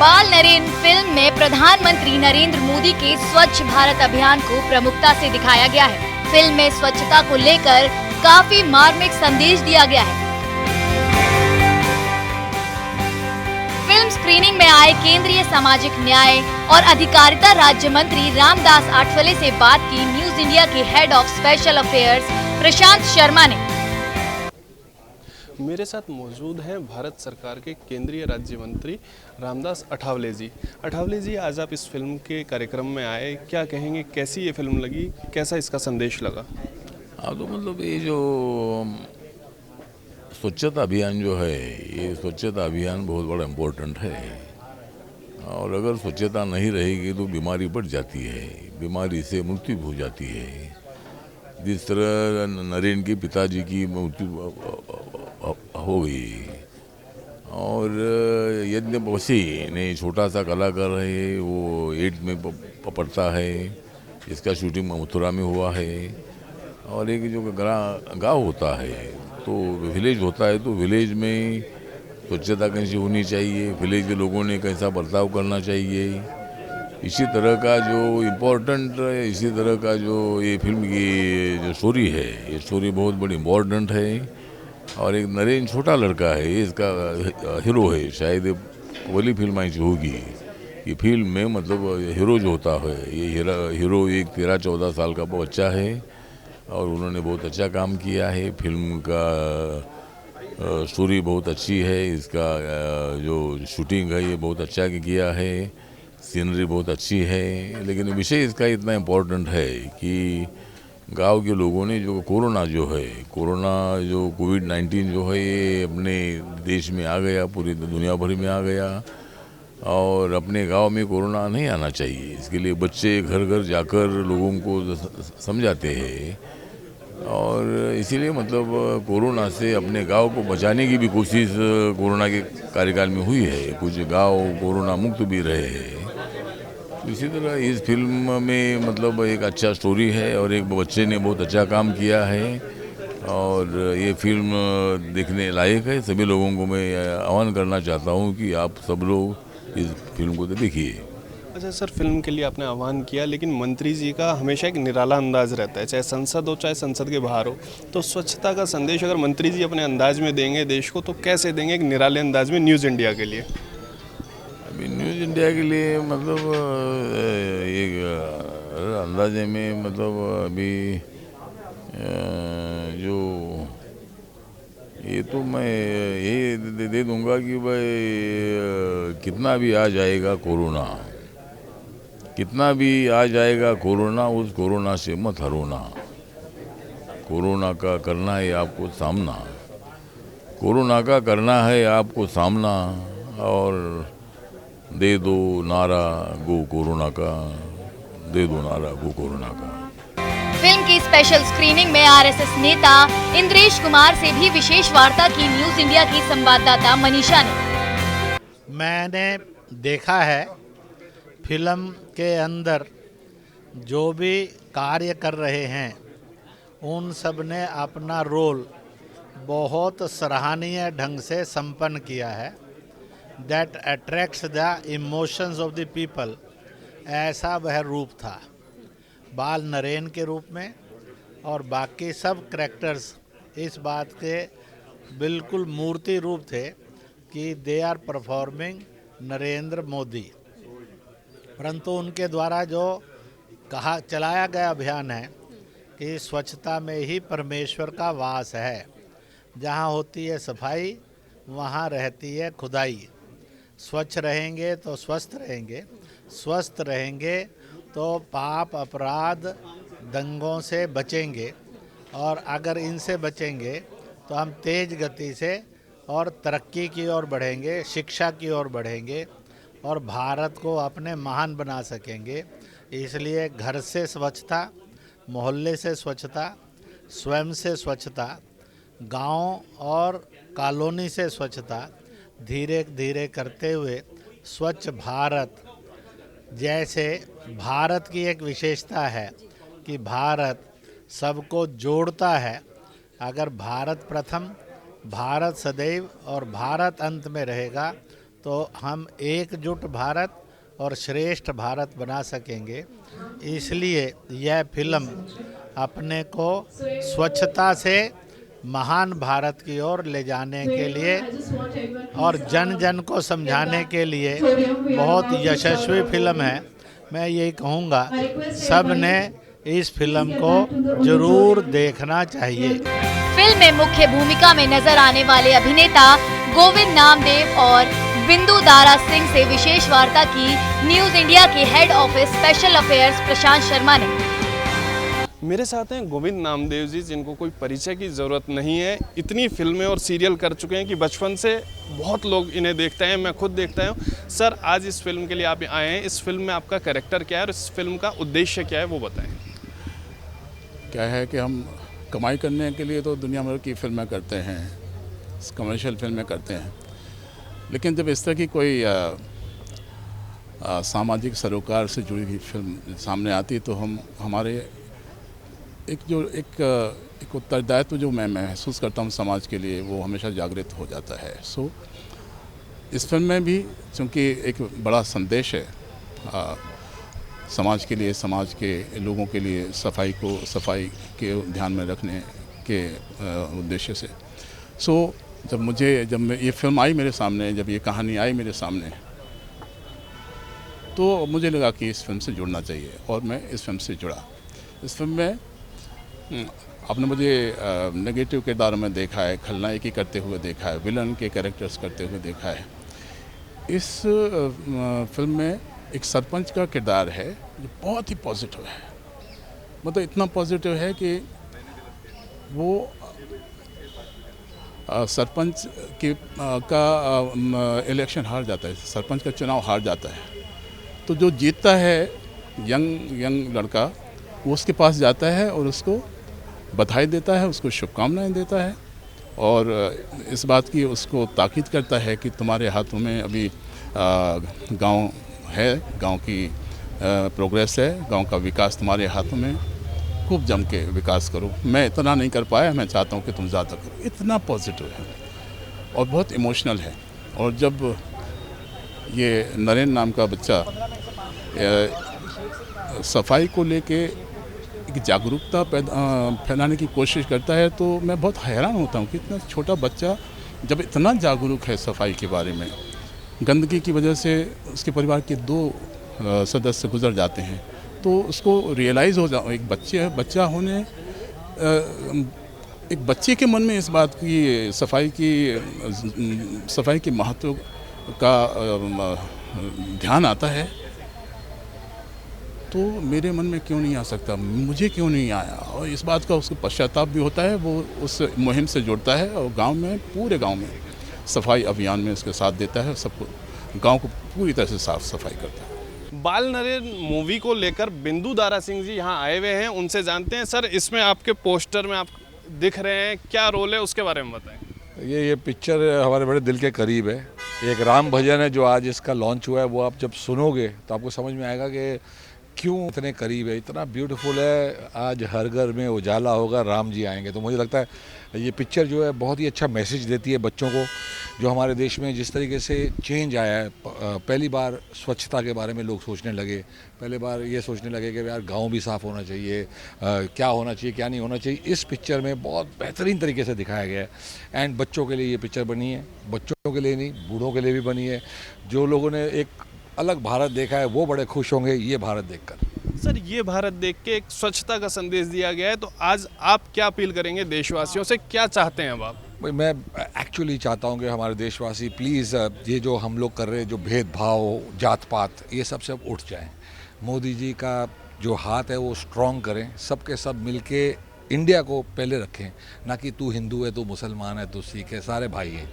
बाल नरेन फिल्म में प्रधानमंत्री नरेंद्र मोदी के स्वच्छ भारत अभियान को प्रमुखता से दिखाया गया है। फिल्म में स्वच्छता को लेकर काफी मार्मिक संदेश दिया गया है। फिल्म स्क्रीनिंग में आए केंद्रीय सामाजिक न्याय और अधिकारिता राज्य मंत्री रामदास आठवले से बात की न्यूज इंडिया के हेड ऑफ स्पेशल अफेयर्स प्रशांत शर्मा ने। मेरे साथ मौजूद हैं भारत सरकार के केंद्रीय राज्य मंत्री रामदास अठावले जी। अठावले जी, आज आप इस फिल्म के कार्यक्रम में आए, क्या कहेंगे, कैसी ये फिल्म लगी, कैसा इसका संदेश लगा? हाँ, तो मतलब ये जो स्वच्छता अभियान जो है, ये स्वच्छता अभियान बहुत बड़ा इम्पोर्टेंट है। और अगर स्वच्छता नहीं रहेगी तो बीमारी बढ़ जाती है, बीमारी से मृत्यु हो जाती है। जिस तरह नरेन के पिताजी की मृत्यु हो गई और यज्ञ बसी ने छोटा सा कलाकार है, वो 8 में पढ़ता है। इसका शूटिंग मथुरा में हुआ है। और एक जो गाँव होता है तो विलेज होता है, तो विलेज में स्वच्छता कैसी होनी चाहिए, विलेज के लोगों ने कैसा बर्ताव करना चाहिए, इसी तरह का जो इम्पोर्टेंट, इसी तरह का जो ये फिल्म की जो स्टोरी है, ये स्टोरी बहुत बड़ी इम्पोर्टेंट है। और एक नरेन छोटा लड़का है, इसका हीरो है, शायद पहली फिल्म आई होगी ये फिल्म में। मतलब हीरो जो होता है, ये हीरो एक 13-14 साल का बच्चा है और उन्होंने बहुत अच्छा काम किया है। फिल्म का स्टोरी बहुत अच्छी है, इसका जो शूटिंग है ये बहुत अच्छा किया है, सीनरी बहुत अच्छी है। लेकिन विषय इसका इतना इम्पोर्टेंट है कि गांव के लोगों ने जो कोरोना जो कोविड-19 जो है ये अपने देश में आ गया, पूरी दुनिया भर में आ गया। और अपने गांव में कोरोना नहीं आना चाहिए, इसके लिए बच्चे घर घर जाकर लोगों को समझाते हैं। और इसीलिए मतलब कोरोना से अपने गांव को बचाने की भी कोशिश कोरोना के कार्यकाल में हुई है। कुछ गांव कोरोना मुक्त भी रहे हैं। इसी तरह इस फिल्म में मतलब एक अच्छा स्टोरी है और एक बच्चे ने बहुत अच्छा काम किया है और ये फिल्म देखने लायक है। सभी लोगों को मैं आह्वान करना चाहता हूँ कि आप सब लोग इस फिल्म को देखिए। अच्छा सर, फिल्म के लिए आपने आह्वान किया, लेकिन मंत्री जी का हमेशा एक निराला अंदाज रहता है, चाहे संसद हो चाहे संसद के बाहर हो। तो स्वच्छता का संदेश अगर मंत्री जी अपने अंदाज में देंगे देश को, तो कैसे देंगे एक निराले अंदाज में न्यूज़ इंडिया के लिए? अभी न्यूज़ इंडिया के लिए मतलब एक अंदाजे में मतलब अभी जो ये तो मैं ये दे दूंगा कि भाई कितना भी आ जाएगा कोरोना, कितना भी आ जाएगा कोरोना, उस कोरोना से मत हरोना। कोरोना का करना है आपको सामना, कोरोना का करना है आपको सामना। और दे दो नारा गो कोरोना का, दे दो नारा गो कोरोना का। फिल्म की स्पेशल स्क्रीनिंग में आरएसएस नेता इंद्रेश कुमार से भी विशेष वार्ता की न्यूज इंडिया की संवाददाता मनीषा ने। मैंने देखा है फिल्म के अंदर जो भी कार्य कर रहे हैं उन सब ने अपना रोल बहुत सराहनीय ढंग से संपन्न किया है। That attracts the emotions of the people, ऐसा वह रूप था बाल नरेन के रूप में। और बाकी सब करैक्टर्स इस बात के बिल्कुल मूर्ति रूप थे कि they are performing Narendra Modi. परंतु उनके द्वारा जो चलाया गया अभियान है कि स्वच्छता में ही परमेश्वर का वास है, जहाँ होती है सफाई वहाँ रहती है खुदाई। स्वच्छ रहेंगे तो स्वस्थ रहेंगे, स्वस्थ रहेंगे तो पाप अपराध दंगों से बचेंगे। और अगर इनसे बचेंगे तो हम तेज गति से और तरक्की की ओर बढ़ेंगे, शिक्षा की ओर बढ़ेंगे और भारत को अपने महान बना सकेंगे। इसलिए घर से स्वच्छता, मोहल्ले से स्वच्छता, स्वयं से स्वच्छता, गांव और कॉलोनी से स्वच्छता धीरे धीरे करते हुए स्वच्छ भारत, जैसे भारत की एक विशेषता है कि भारत सबको जोड़ता है। अगर भारत प्रथम, भारत सदैव और भारत अंत में रहेगा तो हम एकजुट भारत और श्रेष्ठ भारत बना सकेंगे। इसलिए यह फिल्म अपने को स्वच्छता से महान भारत की ओर ले जाने के लिए और जन जन को समझाने के लिए बहुत यशस्वी फिल्म है। मैं यही कहूँगा सब ने इस फिल्म को जरूर देखना चाहिए। फिल्म में मुख्य भूमिका में नजर आने वाले अभिनेता गोविंद नामदेव और बिंदु दारा सिंह से विशेष वार्ता की न्यूज इंडिया के हेड ऑफिस स्पेशल अफेयर्स प्रशांत शर्मा ने। मेरे साथ हैं गोविंद नामदेव जी, जिनको कोई परिचय की ज़रूरत नहीं है। इतनी फिल्में और सीरियल कर चुके हैं कि बचपन से बहुत लोग इन्हें देखते हैं, मैं खुद देखता हूँ। सर, आज इस फिल्म के लिए आप आए हैं, इस फिल्म में आपका कैरेक्टर क्या है और इस फिल्म का उद्देश्य क्या है, वो बताएं। क्या है कि हम कमाई करने के लिए तो दुनिया भर की फिल्में करते हैं, कमर्शियल फिल्में करते हैं, लेकिन जब इस तरह की कोई सामाजिक सरोकार से जुड़ी हुई फिल्म सामने आती तो हम हमारे एक उत्तरदायित्व जो मैं महसूस करता हूँ समाज के लिए, वो हमेशा जागृत हो जाता है। सो इस फिल्म में भी चूँकि एक बड़ा संदेश है समाज के लिए, समाज के लोगों के लिए सफाई के ध्यान में रखने के उद्देश्य से। सो जब ये फिल्म आई मेरे सामने, जब ये कहानी आई मेरे सामने, तो मुझे लगा कि इस फिल्म से जुड़ना चाहिए और मैं इस फिल्म से जुड़ा। इस फिल्म में आपने मुझे नेगेटिव किरदार में देखा है, खलनायकी करते हुए देखा है, विलन के कैरेक्टर्स करते हुए देखा है। इस फिल्म में एक सरपंच का किरदार है जो बहुत ही पॉजिटिव है, मतलब इतना पॉजिटिव है कि वो सरपंच का इलेक्शन हार जाता है, सरपंच का चुनाव हार जाता है, तो जो जीतता है यंग लड़का, वो उसके पास जाता है और उसको बधाई देता है, उसको शुभकामनाएं देता है और इस बात की उसको ताकीद करता है कि तुम्हारे हाथों में अभी गांव है, गांव की प्रोग्रेस है, गांव का विकास तुम्हारे हाथों में, खूब जम के विकास करो। मैं इतना नहीं कर पाया, मैं चाहता हूं कि तुम ज़्यादा करो। इतना पॉजिटिव है और बहुत इमोशनल है। और जब ये नरेंद्र नाम का बच्चा सफाई को लेके एक जागरूकता फैलाने की कोशिश करता है, तो मैं बहुत हैरान होता हूँ कि इतना छोटा बच्चा जब इतना जागरूक है सफाई के बारे में। गंदगी की वजह से उसके परिवार के 2 सदस्य गुजर जाते हैं, तो उसको रियलाइज़ हो जाए, एक बच्चा होने एक बच्चे के मन में इस बात की सफाई के महत्व का ध्यान आता है, तो मेरे मन में क्यों नहीं आ सकता, मुझे क्यों नहीं आया। और इस बात का उसको पश्चाताप भी होता है, वो उस मुहिम से जुड़ता है और गांव में, पूरे गांव में सफाई अभियान में उसके साथ देता है, सबको गांव को पूरी तरह से साफ सफाई करता है। बाल नरेंद्र मूवी को लेकर बिंदु दारा सिंह जी यहाँ आए हुए हैं, उनसे जानते हैं। सर, इसमें आपके पोस्टर में आप दिख रहे हैं, क्या रोल है उसके बारे में बताएं। ये पिक्चर हमारे बड़े दिल के करीब है। एक राम भजन है जो आज इसका लॉन्च हुआ है, वो आप जब सुनोगे तो आपको समझ में आएगा कि क्यों इतने करीब है, इतना ब्यूटीफुल है। आज हर घर में उजाला होगा, राम जी आएंगे। तो मुझे लगता है ये पिक्चर जो है बहुत ही अच्छा मैसेज देती है बच्चों को, जो हमारे देश में जिस तरीके से चेंज आया है। पहली बार स्वच्छता के बारे में लोग सोचने लगे, पहली बार ये सोचने लगे कि यार गांव भी साफ़ होना चाहिए, क्या होना चाहिए क्या नहीं होना चाहिए। इस पिक्चर में बहुत बेहतरीन तरीके से दिखाया गया है। एंड बच्चों के लिए ये पिक्चर बनी है, बच्चों के लिए नहीं, बूढ़ों के लिए भी बनी है। जो लोगों ने एक अलग भारत देखा है वो बड़े खुश होंगे ये भारत देखकर। सर, ये भारत देख के एक स्वच्छता का संदेश दिया गया है, तो आज आप क्या अपील करेंगे देशवासियों से, क्या चाहते हैं अब आप? मैं एक्चुअली चाहता हूँ कि हमारे देशवासी प्लीज़ ये जो हम लोग कर रहे हैं, जो भेदभाव, जात पात, ये सब उठ जाएं। मोदी जी का जो हाथ है वो स्ट्रॉन्ग करें, सबके सब मिलके इंडिया को पहले रखें, ना कि तू हिंदू है, तू मुसलमान है, तू सिख है, सारे भाई हैं।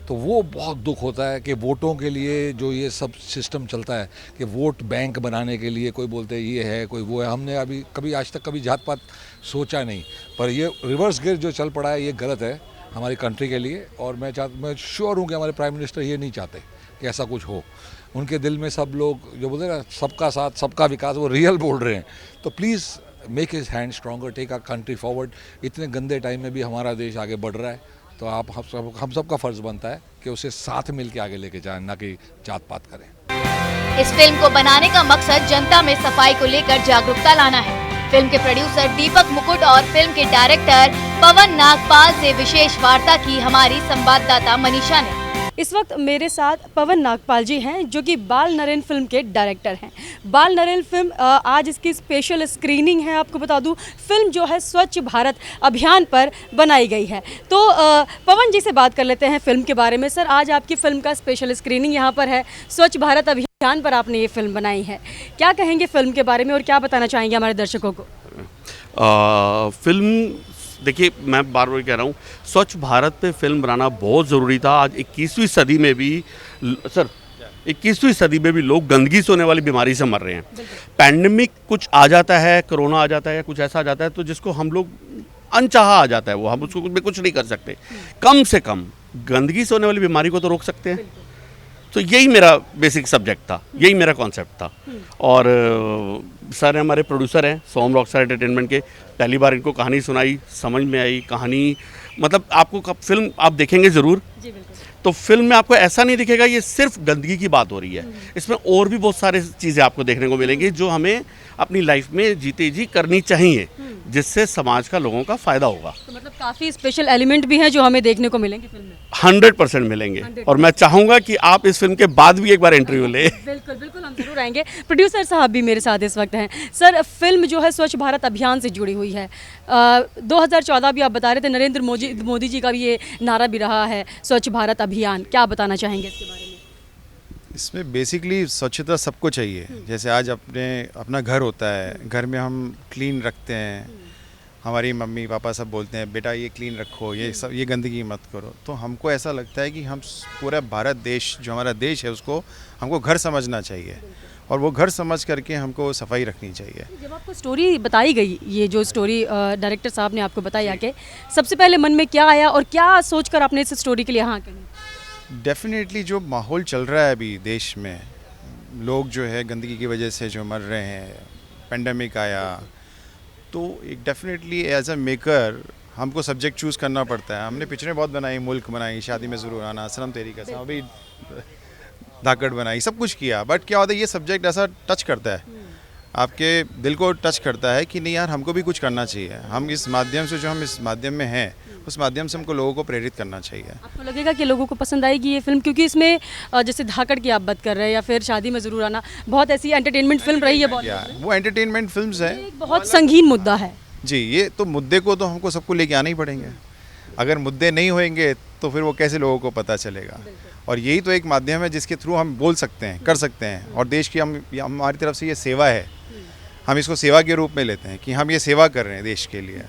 तो वो बहुत दुख होता है कि वोटों के लिए जो ये सब सिस्टम चलता है कि वोट बैंक बनाने के लिए कोई बोलते हैं ये है, कोई वो है। हमने अभी कभी आज तक कभी जात पात सोचा नहीं, पर ये रिवर्स गियर जो चल पड़ा है ये गलत है हमारी कंट्री के लिए। और मैं श्योर हूँ कि हमारे प्राइम मिनिस्टर ये नहीं चाहते कि ऐसा कुछ हो। उनके दिल में सब लोग जो बोलते हैं ना, सबका साथ सबका विकास, वो रियल बोल रहे हैं। तो please make his hand stronger, take our country forward. इतने गंदे टाइम में भी हमारा देश आगे बढ़ रहा है तो आप हम सब का फ़र्ज़ बनता है कि उसे साथ मिल के आगे लेके जाएं, ना कि जात पात करें। इस फिल्म को बनाने का मकसद जनता में सफाई को लेकर जागरूकता लाना है। फिल्म के प्रोड्यूसर दीपक मुकुट और फिल्म के डायरेक्टर पवन नागपाल से विशेष वार्ता की हमारी संवाददाता मनीषा ने। इस वक्त मेरे साथ पवन नागपाल जी हैं जो कि बाल नरेन फिल्म के डायरेक्टर हैं। बाल नरेन फिल्म आज इसकी स्पेशल स्क्रीनिंग है। आपको बता दूं, फिल्म जो है स्वच्छ भारत अभियान पर बनाई गई है। तो पवन जी से बात कर लेते हैं फिल्म के बारे में। सर, आज आपकी फिल्म का स्पेशल स्क्रीनिंग यहाँ पर है। स्वच्छ भारत अभियान पर आपने ये फिल्म बनाई है, क्या कहेंगे फिल्म के बारे में और क्या बताना चाहेंगे हमारे दर्शकों को? फिल्म देखिए, मैं बार बार कह रहा हूँ, स्वच्छ भारत पे फिल्म बनाना बहुत ज़रूरी था। आज 21वीं सदी में भी सर 21वीं सदी में भी लोग गंदगी से होने वाली बीमारी से मर रहे हैं। पैंडेमिक कुछ आ जाता है, कोरोना आ जाता है या कुछ ऐसा आ जाता है तो जिसको हम लोग अनचाहा आ जाता है, वो हम उसको कुछ नहीं कर सकते। कम से कम गंदगी से होने वाली बीमारी को तो रोक सकते हैं। तो यही मेरा बेसिक सब्जेक्ट था, यही मेरा कॉन्सेप्ट था। और सर हमारे प्रोड्यूसर हैं सोम रॉकस्टार एंटरटेनमेंट के। पहली बार इनको कहानी सुनाई, समझ में आई कहानी। मतलब आपको फिल्म आप देखेंगे ज़रूर, तो फिल्म में आपको ऐसा नहीं दिखेगा ये सिर्फ गंदगी की बात हो रही है। इसमें और भी बहुत सारी चीज़ें आपको देखने को मिलेंगी जो हमें अपनी लाइफ में जीते जी करनी चाहिए, जिससे समाज का लोगों का फ़ायदा होगा। तो मतलब काफ़ी स्पेशल एलिमेंट भी हैं जो हमें देखने को मिलेंगे फिल्म में। 100% मिलेंगे। 100%। और मैं चाहूँगा कि आप इस फिल्म के बाद भी एक बार इंटरव्यू लें। बिल्कुल बिल्कुल, हम जरूर आएंगे। प्रोड्यूसर साहब भी मेरे साथ इस वक्त हैं। सर, फिल्म जो है स्वच्छ भारत अभियान से जुड़ी हुई है। 2014 भी आप बता रहे थे, नरेंद्र मोदी जी का भी ये नारा भी रहा है स्वच्छ भारत अभियान, क्या बताना चाहेंगे इसके बारे में? इसमें बेसिकली स्वच्छता सबको चाहिए। जैसे आज अपना घर होता है, घर में हम क्लीन रखते हैं, हमारी मम्मी पापा सब बोलते हैं बेटा ये क्लीन रखो, ये गंदगी मत करो। तो हमको ऐसा लगता है कि हम पूरा भारत देश जो हमारा देश है उसको हमको घर समझना चाहिए और वो घर समझ करके हमको सफाई रखनी चाहिए। जब आपको स्टोरी बताई गई, ये जो स्टोरी डायरेक्टर साहब ने आपको बताई आके, सबसे पहले मन में क्या आया और क्या सोचकर आपने इस स्टोरी के लिए हाँ कही? डेफिनेटली जो माहौल चल रहा है अभी देश में, लोग जो है गंदगी की वजह से जो मर रहे हैं, पेंडेमिक आया, तो एक डेफिनेटली एज अ मेकर हमको सब्जेक्ट चूज़ करना पड़ता है। हमने पिक्चरें बहुत बनाई, मुल्क बनाई, शादी में ज़रूर आना, सनम तेरी कसम, अभी धाकड़ बनाई, सब कुछ किया। बट क्या होता है, ये सब्जेक्ट ऐसा टच करता है, आपके दिल को टच करता है कि नहीं यार हमको भी कुछ करना चाहिए। हम इस माध्यम से, जो हम इस माध्यम में हैं, उस माध्यम से हमको लोगों को प्रेरित करना चाहिए। आपको लगेगा कि लोगों को पसंद आएगी ये फिल्म, क्योंकि इसमें जैसे धाकड़ की आप बात कर रहे हैं या फिर शादी में ज़रूर आना, बहुत ऐसी एंटरटेनमेंट फिल्म रही है। बहुत वो एंटरटेनमेंट फिल्म्स है, एक बहुत संगीन मुद्दा है जी। ये तो मुद्दे को तो हमको सबको लेके आना ही पड़ेंगे। अगर मुद्दे नहीं होंगे तो फिर वो कैसे लोगों को पता चलेगा। और यही तो एक माध्यम है जिसके थ्रू हम बोल सकते हैं, कर सकते हैं। और देश की हमारी तरफ से ये सेवा है, हम इसको सेवा के रूप में लेते हैं कि हम ये सेवा कर रहे हैं देश के लिए।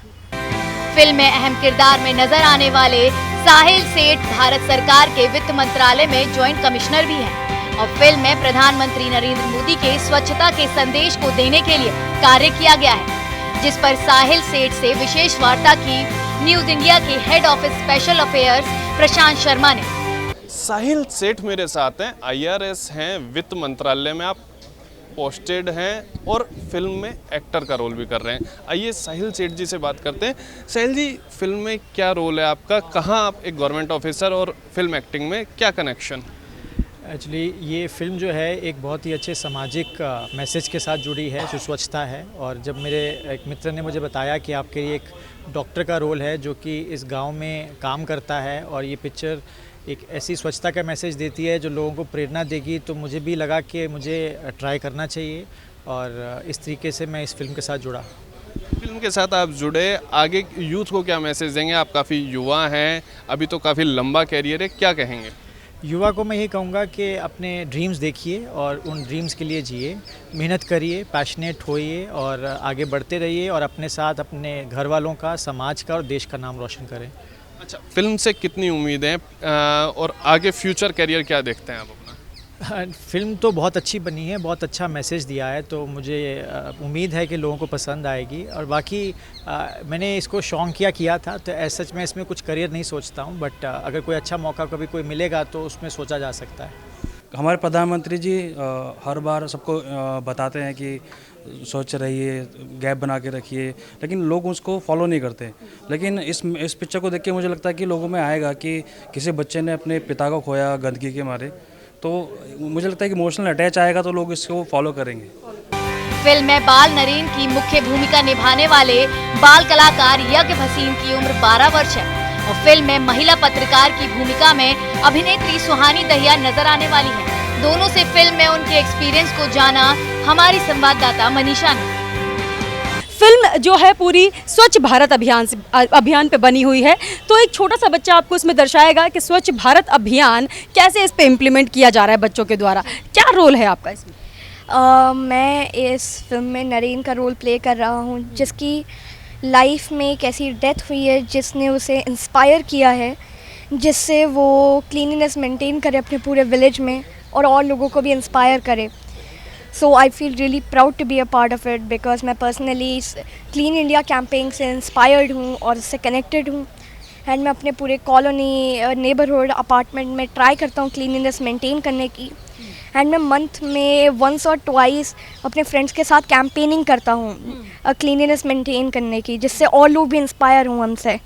फिल्म में अहम किरदार में नजर आने वाले साहिल सेठ भारत सरकार के वित्त मंत्रालय में जॉइंट कमिश्नर भी हैं और फिल्म में प्रधानमंत्री नरेंद्र मोदी के स्वच्छता के संदेश को देने के लिए कार्य किया गया है, जिस पर साहिल सेठ से विशेष वार्ता की न्यूज इंडिया के हेड ऑफ स्पेशल अफेयर्स प्रशांत शर्मा ने। साहिल सेठ मेरे साथ हैं, IRS हैं, वित्त मंत्रालय में आप पोस्टेड हैं और फिल्म में एक्टर का रोल भी कर रहे हैं। आइए साहिल सेठ जी से बात करते हैं। साहिल जी, फिल्म में क्या रोल है आपका, कहाँ आप एक गवर्नमेंट ऑफिसर और फिल्म एक्टिंग में क्या कनेक्शन? एक्चुअली ये फिल्म जो है एक बहुत ही अच्छे सामाजिक मैसेज के साथ जुड़ी है जो स्वच्छता है। और जब मेरे एक मित्र ने मुझे बताया कि आपके लिए एक डॉक्टर का रोल है जो कि इस गांव में काम करता है और ये पिक्चर एक ऐसी स्वच्छता का मैसेज देती है जो लोगों को प्रेरणा देगी, तो मुझे भी लगा कि मुझे ट्राई करना चाहिए और इस तरीके से मैं इस फिल्म के साथ जुड़ा। फिल्म के साथ आप जुड़े, आगे यूथ को क्या मैसेज देंगे? आप काफ़ी युवा हैं, अभी तो काफ़ी लंबा कैरियर है, क्या कहेंगे? युवा को मैं यही कहूँगा कि अपने ड्रीम्स देखिए और उन ड्रीम्स के लिए जिए, मेहनत करिए, पैशनेट होइए और आगे बढ़ते रहिए और अपने साथ अपने घर वालों का, समाज का और देश का नाम रोशन करें। अच्छा, फिल्म से कितनी उम्मीदें और आगे फ्यूचर करियर क्या देखते हैं आप अपना? फिल्म तो बहुत अच्छी बनी है, बहुत अच्छा मैसेज दिया है, तो मुझे उम्मीद है कि लोगों को पसंद आएगी। और बाकी मैंने इसको शौकिया किया था, तो ऐसा सच में इसमें कुछ करियर नहीं सोचता हूँ, बट अगर कोई अच्छा मौका कभी कोई मिलेगा तो उसमें सोचा जा सकता है। हमारे प्रधानमंत्री जी हर बार सबको बताते हैं कि स्वच्छ रहिए, गैप बना के रखिए, लेकिन लोग उसको फॉलो नहीं करते। लेकिन इस पिक्चर को देख के मुझे लगता है कि लोगों में आएगा कि किसी बच्चे ने अपने पिता को खोया गंदगी के मारे, तो मुझे लगता है कि इमोशनल अटैच आएगा तो लोग इसको फॉलो करेंगे। फिल्म में बाल नरेन की मुख्य भूमिका निभाने वाले बाल कलाकार यज्ञ भसीन की उम्र 12 वर्ष है और फिल्म में महिला पत्रकार की भूमिका में अभिनेत्री सुहानी दहिया नजर आने वाली है। दोनों से फिल्म में उनके एक्सपीरियंस को जाना हमारी संवाददाता मनीषा ने। फिल्म जो है पूरी स्वच्छ भारत अभियान पे बनी हुई है, तो एक छोटा सा बच्चा आपको इसमें दर्शाएगा कि स्वच्छ भारत अभियान कैसे इस पे इम्प्लीमेंट किया जा रहा है बच्चों के द्वारा। क्या रोल है आपका इसमें? मैं इस फिल्म में नरेन का रोल प्ले कर रहा हूँ, जिसकी लाइफ में एक ऐसी डेथ हुई है जिसने उसे इंस्पायर किया है, जिससे वो क्लीनिनेस मेंटेन करे अपने पूरे विलेज में और लोगों को भी इंस्पायर करे। So I feel really proud to be a part of it, because मैं पर्सनली क्लीन इंडिया कैंपेन से इंस्पायर्ड हूँ और इससे कनेक्टेड हूँ। एंड मैं अपने पूरे कॉलोनी, नेबरहुड, अपार्टमेंट में ट्राई करता हूँ क्लीनिनेस मेंटेन करने की। एंड मैं मंथ में वंस और ट्वाइस अपने फ्रेंड्स के साथ कैंपेनिंग करता हूँ क्लीनिनेस मेंटेन करने की, जिससे और लोग भी इंस्पायर हों हमसे।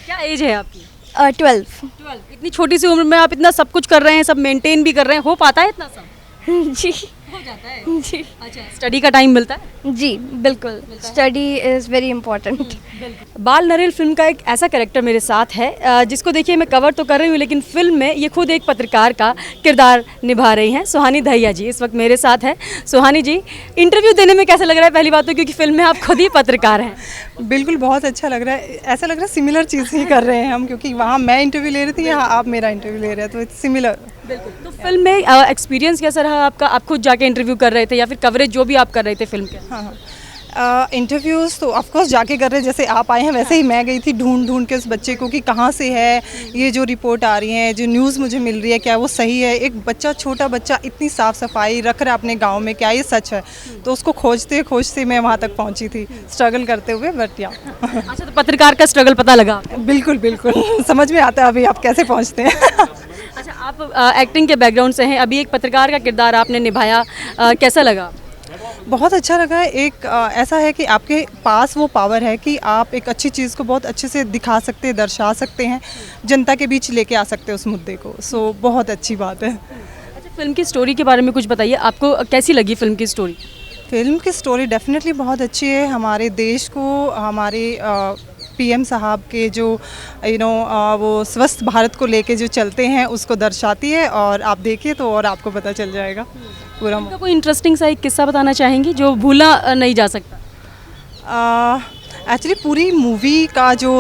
क्या एज है आपकी? 12। इतनी छोटी सी उम्र में आप इतना सब कुछ कर रहे हैं, सब मेंटेन भी कर रहे हैं, हो पाता है इतना सब? जी हो जाता है जी। अच्छा, स्टडी का टाइम मिलता है? जी बिल्कुल, स्टडी इज़ वेरी इम्पोर्टेंट। बाल नरेन फिल्म का एक ऐसा कैरेक्टर मेरे साथ है जिसको देखिए मैं कवर तो कर रही हूँ, लेकिन फिल्म में ये खुद एक पत्रकार का किरदार निभा रही हैं। सुहानी दहिया जी इस वक्त मेरे साथ है। सुहानी जी, इंटरव्यू देने में कैसा लग रहा है? पहली बात तो क्योंकि फिल्म में आप खुद ही पत्रकार हैं। बिल्कुल, बहुत अच्छा लग रहा है। ऐसा लग रहा है सिमिलर चीज़ ही कर रहे हैं हम, क्योंकि वहाँ मैं इंटरव्यू ले रही थी, यहाँ आप मेरा इंटरव्यू ले रहे हैं, तो इट्स सिमिलर। बिल्कुल। तो फिल्म में एक्सपीरियंस कैसा रहा आपका? आप खुद जाके इंटरव्यू कर रहे थे या फिर कवरेज जो भी आप कर रहे थे फिल्म के? हाँ, इंटरव्यूज़ तो ऑफकोर्स जाके कर रहे, जैसे आप आए हैं वैसे ही मैं गई थी ढूंढ के उस बच्चे को कि कहाँ से है, ये जो रिपोर्ट आ रही है, जो न्यूज़ मुझे मिल रही है, क्या वो सही है? एक बच्चा, छोटा बच्चा इतनी साफ़ सफाई रख रहा है अपने गांव में, क्या ये सच है? तो उसको खोजते मैं वहाँ तक पहुँची थी, स्ट्रगल करते हुए। बट या अच्छा, तो पत्रकार का स्ट्रगल पता लगा? बिल्कुल समझ में आता है अभी आप कैसे पहुँचते हैं। अच्छा, आप एक्टिंग के बैकग्राउंड से हैं, अभी एक पत्रकार का किरदार आपने निभाया, कैसा लगा? बहुत अच्छा लगा। एक ऐसा है कि आपके पास वो पावर है कि आप एक अच्छी चीज़ को बहुत अच्छे से दिखा सकते हैं, दर्शा सकते हैं, जनता के बीच लेके आ सकते हैं उस मुद्दे को। सो बहुत अच्छी बात है। अच्छा, फिल्म की स्टोरी के बारे में कुछ बताइए, आपको कैसी लगी फिल्म की स्टोरी? फिल्म की स्टोरी डेफिनेटली बहुत अच्छी है। हमारे देश को, हमारे पीएम साहब के जो वो स्वस्थ भारत को लेके जो चलते हैं उसको दर्शाती है, और आप देखिए तो और आपको पता चल जाएगा पूरा। आपका कोई इंटरेस्टिंग सा एक किस्सा बताना चाहेंगी जो भूला नहीं जा सकता? एक्चुअली पूरी मूवी का जो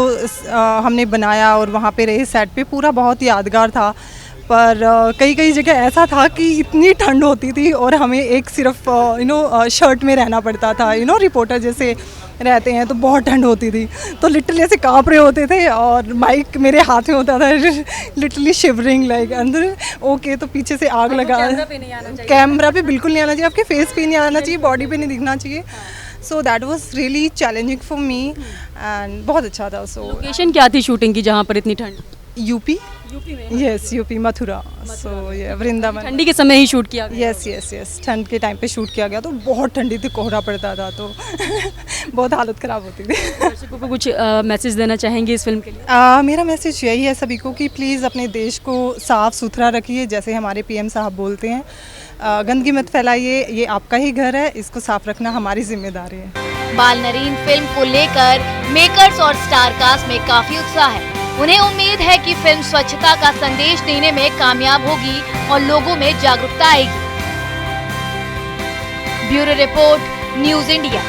हमने बनाया और वहाँ पे रहे सेट पे, पूरा बहुत यादगार था। पर कई जगह ऐसा था कि इतनी ठंड होती थी और हमें एक सिर्फ शर्ट में रहना पड़ता था, रिपोर्टर जैसे रहते हैं, तो बहुत ठंड होती थी, तो लिटरली ऐसे काँप रहे होते थे और माइक मेरे हाथ में होता था, लिटरली शिवरिंग लाइक अंदर। ओके, तो पीछे से आग लगा, कैमरा पे बिल्कुल नहीं आना चाहिए, आपके फेस पे नहीं आना चाहिए, बॉडी पे नहीं दिखना चाहिए। So that was really challenging for me and बहुत अच्छा था। सो लोकेशन क्या थी शूटिंग की जहाँ पर इतनी ठंड? यूपी में? Yes, UP, Mathura. सो ये वृंदावन। ठंडी के समय ही शूट किया गया? यस, ठंड के टाइम पे शूट किया गया, तो बहुत ठंडी थी, कोहरा पड़ता था, तो बहुत हालत ख़राब होती थी। दर्शकों को कुछ मैसेज देना चाहेंगे इस फिल्म के लिए? मेरा मैसेज यही है सभी को कि प्लीज़ अपने देश को साफ़ सुथरा रखिए, जैसे हमारे पीएम साहब बोलते हैं, गंदगी मत फैलाइए, ये आपका ही घर है, इसको साफ़ रखना हमारी जिम्मेदारी है। बाल नरेन फिल्म को लेकर मेकर्स और स्टार कास्ट में काफी उत्साह है। उन्हें उम्मीद है कि फिल्म स्वच्छता का संदेश देने में कामयाब होगी और लोगों में जागरूकता आएगी। Bureau report, news India.